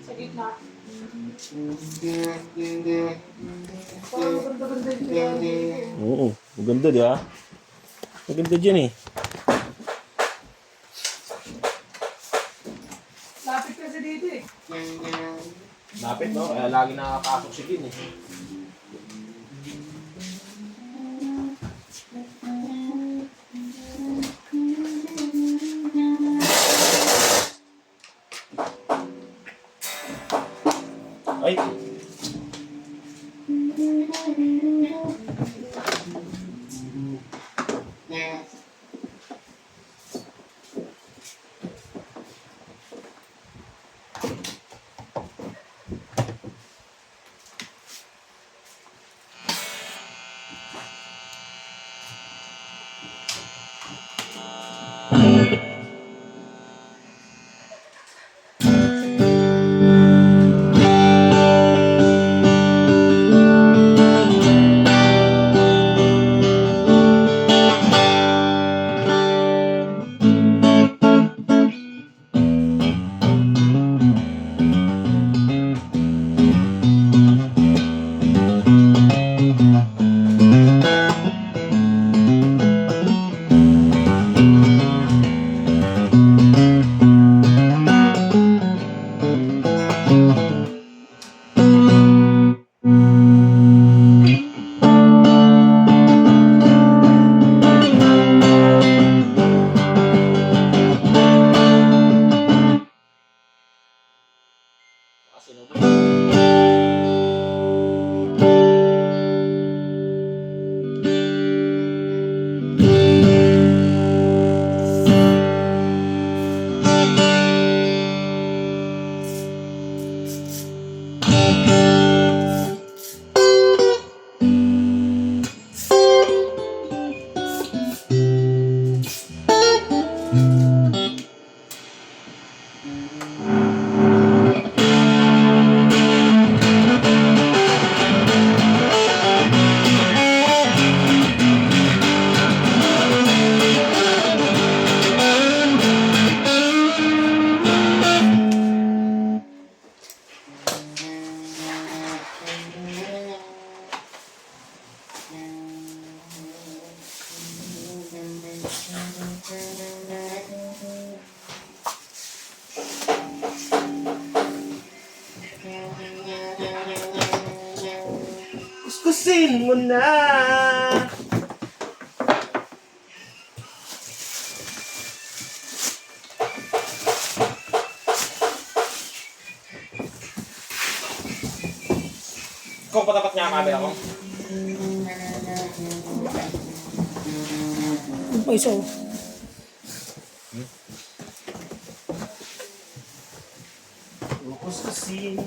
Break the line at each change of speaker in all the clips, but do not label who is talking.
Sa gitna. Parang maganda-ganda yung pinag.
Oo, maganda di ba? Maganda dyan eh.
Lapit kasi dito eh.
Lapit no? Kaya lagi nakakasok si Gin eh. Ay! Kuskusin mo na. Kung patapat niya ang camera ko.
Yung pa isa oh.
Kuskusin.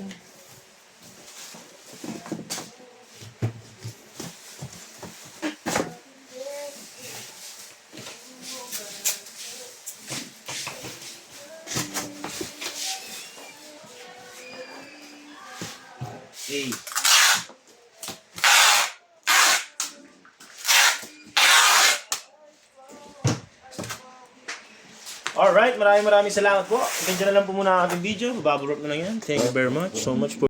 Hey. Alright, maraming salamat po. Ganyan na lang po muna ang ating video. Bababot na lang yan. Thank you very much. So much for